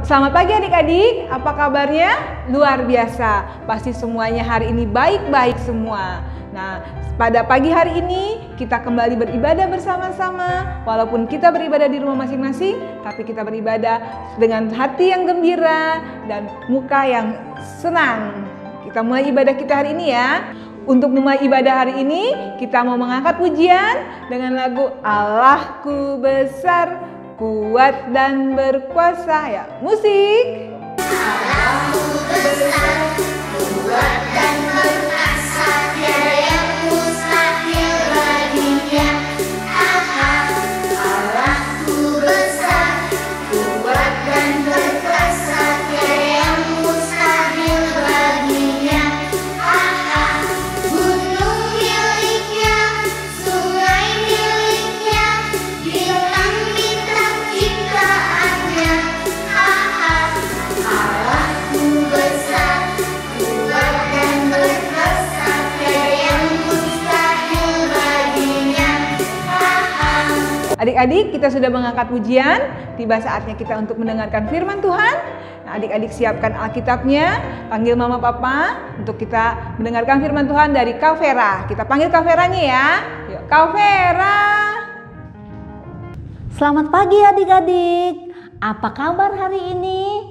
Selamat pagi adik-adik, apa kabarnya? Luar biasa, pasti semuanya hari ini baik-baik semua. Nah, pada pagi hari ini kita kembali beribadah bersama-sama. Walaupun kita beribadah di rumah masing-masing, tapi kita beribadah dengan hati yang gembira dan muka yang senang. Kita mulai ibadah kita hari ini ya. Untuk memulai ibadah hari ini, kita mau mengangkat pujian dengan lagu Allahku besar, kuat dan berkuasa. Ya, musik. Allahku besar, kuat dan berkuasa, tiada yang mustahil baginya. Allahku besar, kuat dan berkuasa, tiada yang mustahil baginya. Gunung miliknya, sungai miliknya, bintang-bintang ciptaannya. Allahku besar, kuat dan berkuasa, tiada yang mustahil baginya. Adik-adik, kita sudah mengangkat pujian, tiba saatnya kita untuk mendengarkan firman Tuhan. Nah, adik-adik siapkan Alkitabnya, panggil mama papa untuk kita mendengarkan firman Tuhan dari Kak Vera. Kita panggil Kak Veranya ya. Yuk, Kak Vera. Selamat pagi adik-adik. Apa kabar hari ini?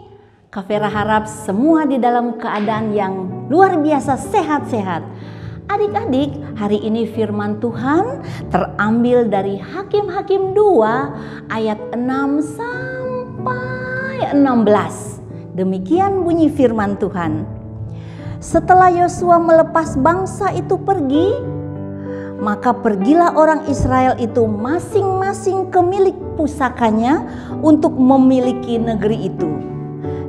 Kak Vera harap semua di dalam keadaan yang luar biasa sehat-sehat. Adik-adik, hari ini firman Tuhan terambil dari Hakim-Hakim 2 ayat 6 sampai 16. Demikian bunyi firman Tuhan. Setelah Yosua melepas bangsa itu pergi, maka pergilah orang Israel itu masing-masing ke milik pusakanya untuk memiliki negeri itu.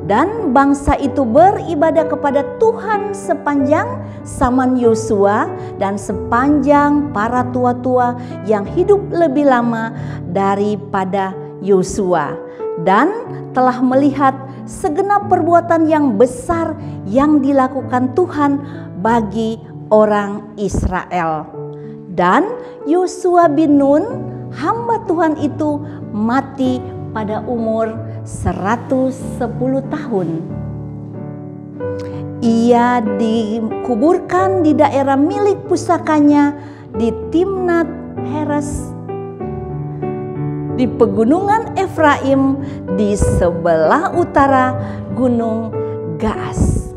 Dan bangsa itu beribadah kepada Tuhan sepanjang zaman Yosua dan sepanjang para tua-tua yang hidup lebih lama daripada Yosua, dan telah melihat segenap perbuatan yang besar yang dilakukan Tuhan bagi orang Israel. Dan Yosua bin Nun, hamba Tuhan itu mati pada umur 110 tahun. Ia dikuburkan di daerah milik pusakanya di Timnat Heres di pegunungan Efraim di sebelah utara Gunung Gaas.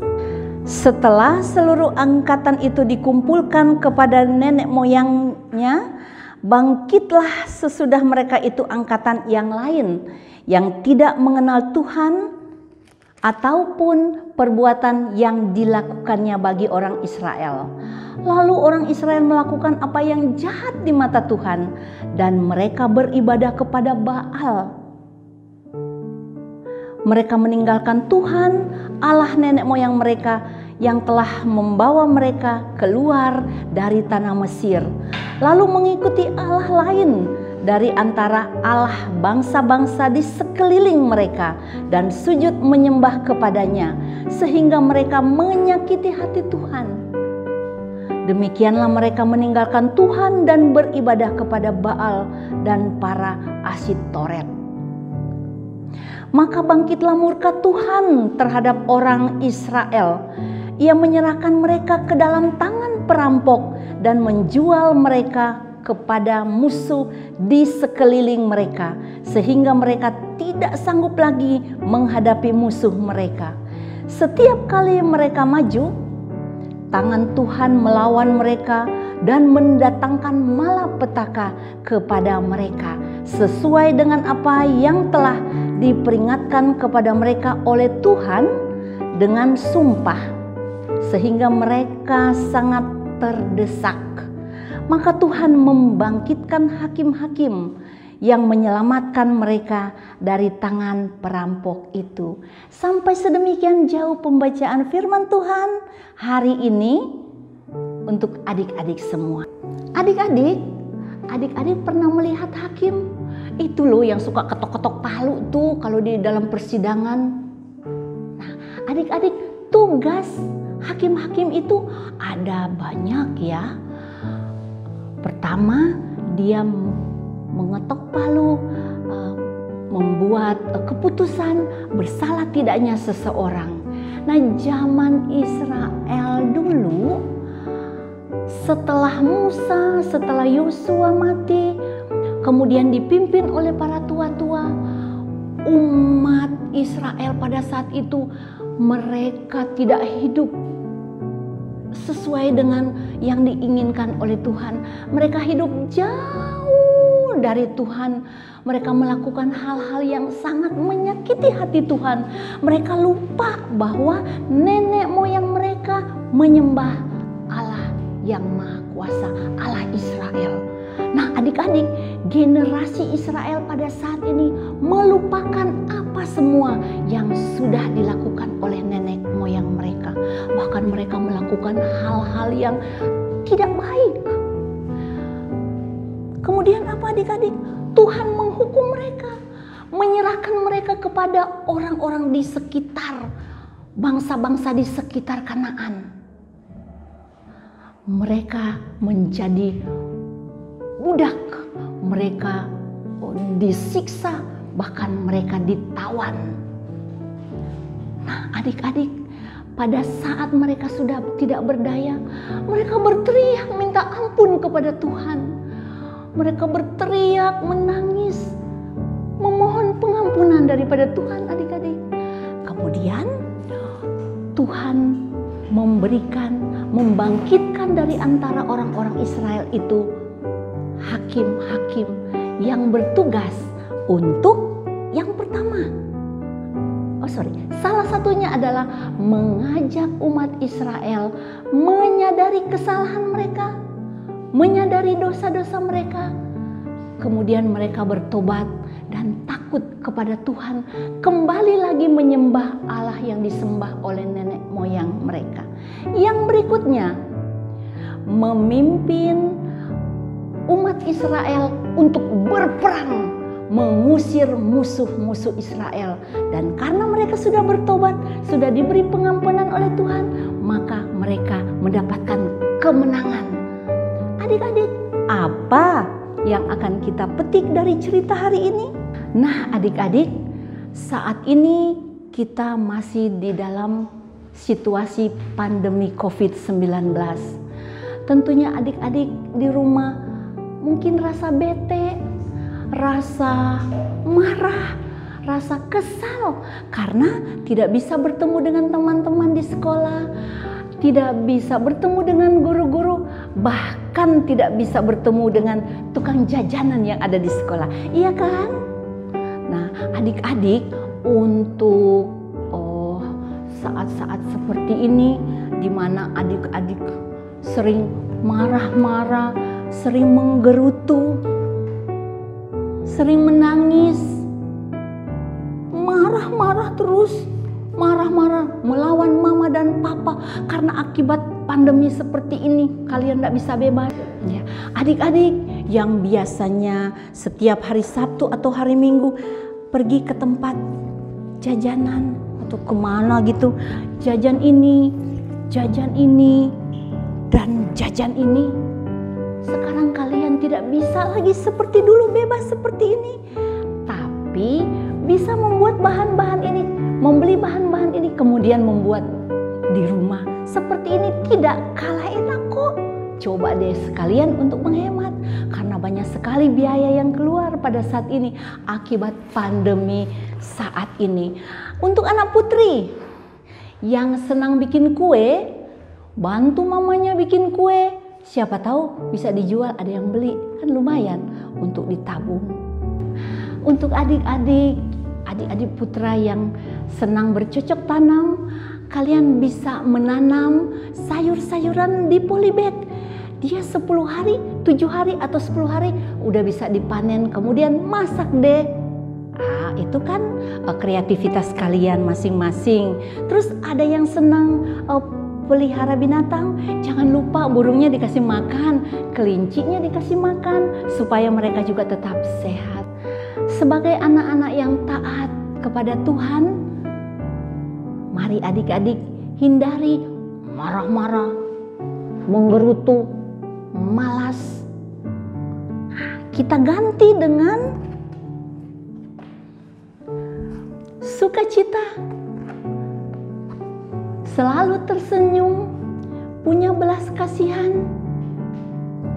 Setelah seluruh angkatan itu dikumpulkan kepada nenek moyangnya, bangkitlah sesudah mereka itu angkatan yang lain yang tidak mengenal Tuhan ataupun perbuatan yang dilakukannya bagi orang Israel. Lalu orang Israel melakukan apa yang jahat di mata Tuhan dan mereka beribadah kepada Baal. Mereka meninggalkan Tuhan, Allah nenek moyang mereka yang telah membawa mereka keluar dari tanah Mesir, lalu mengikuti Allah lain dari antara Allah bangsa-bangsa di sekeliling mereka dan sujud menyembah kepadanya, sehingga mereka menyakiti hati Tuhan. Demikianlah mereka meninggalkan Tuhan dan beribadah kepada Baal dan para Asyitoret. Maka bangkitlah murka Tuhan terhadap orang Israel. Ia menyerahkan mereka ke dalam tangan perampok dan menjual mereka kepada musuh di sekeliling mereka, sehingga mereka tidak sanggup lagi menghadapi musuh mereka. Setiap kali mereka maju, tangan Tuhan melawan mereka dan mendatangkan malapetaka kepada mereka, sesuai dengan apa yang telah diperingatkan kepada mereka oleh Tuhan dengan sumpah, sehingga mereka sangat terdesak. Maka Tuhan membangkitkan hakim-hakim yang menyelamatkan mereka dari tangan perampok itu. Sampai sedemikian jauh pembacaan firman Tuhan hari ini untuk adik-adik semua. Adik-adik pernah melihat hakim? Itu loh yang suka ketok-ketok palu tuh kalau di dalam persidangan. Nah, adik-adik, tugas hakim-hakim itu ada banyak ya. Pertama, dia mengetok palu membuat keputusan bersalah tidaknya seseorang. Nah, zaman Israel dulu, setelah Musa, setelah Yosua mati, kemudian dipimpin oleh para tua-tua, umat Israel pada saat itu mereka tidak hidup sesuai dengan yang diinginkan oleh Tuhan. Mereka hidup jauh dari Tuhan. Mereka melakukan hal-hal yang sangat menyakiti hati Tuhan. Mereka lupa bahwa nenek moyang mereka menyembah Allah yang Maha Kuasa, Allah Israel. Nah, adik-adik, generasi Israel pada saat ini melupakan apa semua yang sudah dilakukan oleh nenek moyang mereka. Bahkan mereka melakukan hal-hal yang tidak baik. Kemudian apa, adik-adik? Tuhan menghukum mereka, menyerahkan mereka kepada orang-orang di sekitar, bangsa-bangsa di sekitar Kanaan. Mereka menjadi budak, mereka disiksa, bahkan mereka ditawan. Nah, adik-adik, pada saat mereka sudah tidak berdaya, mereka berteriak minta ampun kepada Tuhan. Mereka berteriak, menangis, memohon pengampunan daripada Tuhan, adik-adik. Kemudian Tuhan membangkitkan dari antara orang-orang Israel itu hakim-hakim yang bertugas untuk yang pertama. Salah satunya adalah mengajak umat Israel menyadari kesalahan mereka, menyadari dosa-dosa mereka. Kemudian mereka bertobat dan takut kepada Tuhan, kembali lagi menyembah Allah yang disembah oleh nenek moyang mereka. Yang berikutnya, memimpin umat Israel untuk berperang mengusir musuh-musuh Israel. Dan karena mereka sudah bertobat, sudah diberi pengampunan oleh Tuhan, maka mereka mendapatkan kemenangan. Adik-adik, apa yang akan kita petik dari cerita hari ini? Nah, adik-adik, saat ini kita masih di dalam situasi pandemi COVID-19. Tentunya adik-adik di rumah mungkin rasa bete, rasa marah, rasa kesal karena tidak bisa bertemu dengan teman-teman di sekolah, tidak bisa bertemu dengan guru-guru, bahkan tidak bisa bertemu dengan tukang jajanan yang ada di sekolah. Iya kan? Nah, adik-adik, untuk saat-saat seperti ini di mana adik-adik sering marah-marah, sering menggerutu, sering menangis, marah-marah terus, marah-marah melawan mama dan papa karena akibat pandemi seperti ini kalian tidak bisa bebas. Ya, adik-adik yang biasanya setiap hari Sabtu atau hari Minggu pergi ke tempat jajanan atau kemana gitu, jajan ini, dan jajan ini. Sekarang kalian tidak bisa lagi seperti dulu bebas seperti ini, tapi bisa membuat bahan-bahan ini, membeli bahan-bahan ini, kemudian membuat di rumah. Seperti ini tidak kalah enak kok. Coba deh sekalian untuk menghemat, karena banyak sekali biaya yang keluar pada saat ini akibat pandemi saat ini. Untuk anak putri yang senang bikin kue, bantu mamanya bikin kue. Siapa tahu bisa dijual, ada yang beli, kan lumayan untuk ditabung. Untuk adik-adik putra yang senang bercocok tanam, kalian bisa menanam sayur-sayuran di polybag. Dia 10 hari, 7 hari atau 10 hari udah bisa dipanen, kemudian masak deh. Itu kan kreativitas kalian masing-masing. Terus ada yang senang pelihara binatang, jangan lupa burungnya dikasih makan, kelincinya dikasih makan, supaya mereka juga tetap sehat. Sebagai anak-anak yang taat kepada Tuhan, mari adik-adik hindari marah-marah, menggerutu, malas. Kita ganti dengan sukacita, selalu tersenyum, punya belas kasihan.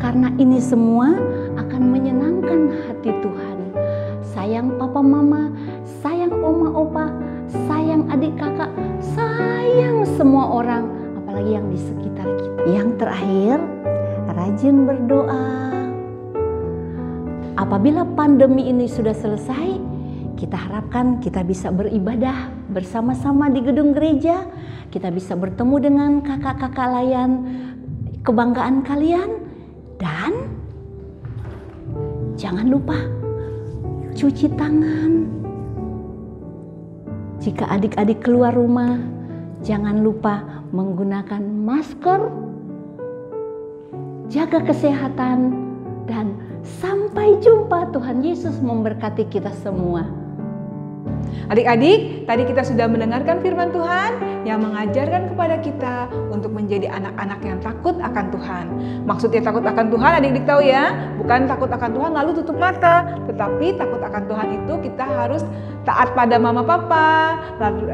Karena ini semua akan menyenangkan hati Tuhan. Sayang papa mama, sayang oma opa, sayang adik kakak, sayang semua orang, apalagi yang di sekitar kita. Yang terakhir, rajin berdoa. Apabila pandemi ini sudah selesai, kita harapkan kita bisa beribadah bersama-sama di gedung gereja. Kita bisa bertemu dengan kakak-kakak layan kebanggaan kalian. Dan jangan lupa cuci tangan. Jika adik-adik keluar rumah, jangan lupa menggunakan masker. Jaga kesehatan dan sampai jumpa. Tuhan Yesus memberkati kita semua. Adik-adik, tadi kita sudah mendengarkan firman Tuhan yang mengajarkan kepada kita untuk menjadi anak-anak yang takut akan Tuhan. Maksudnya takut akan Tuhan, adik-adik tahu ya, bukan takut akan Tuhan lalu tutup mata, tetapi takut akan Tuhan itu kita harus taat pada mama papa,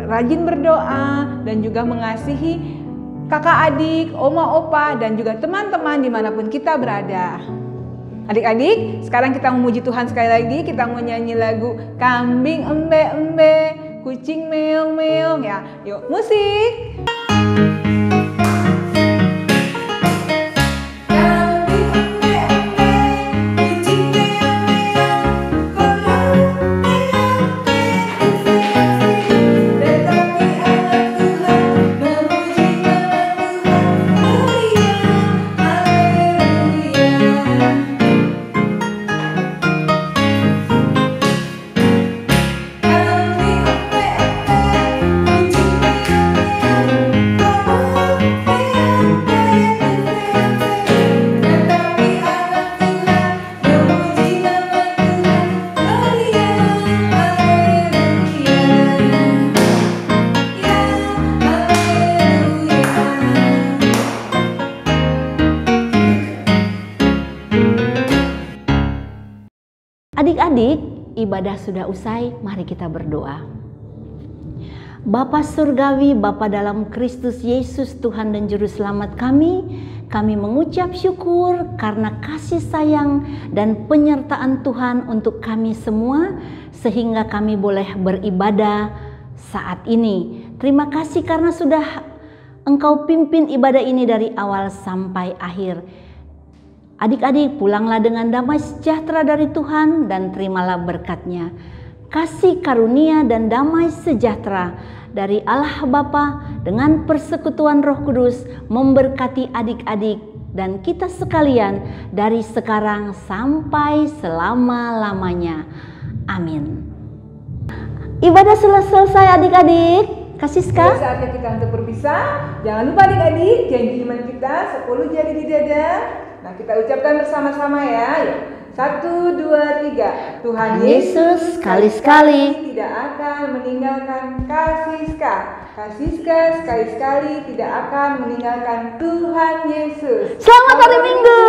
rajin berdoa, dan juga mengasihi kakak adik, oma opa, dan juga teman-teman dimanapun kita berada. Adik-adik, sekarang kita memuji Tuhan sekali lagi. Kita mau nyanyi lagu Kambing Embe-Embe, Kucing Meong-Meong ya. Yuk, musik! Adik-adik, ibadah sudah usai, mari kita berdoa. Bapa Surgawi, Bapa dalam Kristus Yesus, Tuhan dan Juru Selamat kami mengucap syukur karena kasih sayang dan penyertaan Tuhan untuk kami semua, sehingga kami boleh beribadah saat ini. Terima kasih karena sudah Engkau pimpin ibadah ini dari awal sampai akhir. Adik-adik, pulanglah dengan damai sejahtera dari Tuhan dan terimalah berkat-Nya. Kasih karunia dan damai sejahtera dari Allah Bapa dengan persekutuan Roh Kudus memberkati adik-adik dan kita sekalian dari sekarang sampai selama-lamanya. Amin. Ibadah sudah selesai adik-adik. Kasiska. Saatnya kita untuk berpisah. Jangan lupa adik-adik, janji iman kita 10 jari di dada. Nah, kita ucapkan bersama-sama ya. 1, 2, 3. Tuhan Yesus sekali-sekali tidak akan meninggalkan Kasiska. Kasiska sekali-sekali tidak akan meninggalkan Tuhan Yesus. Selamat hari Minggu.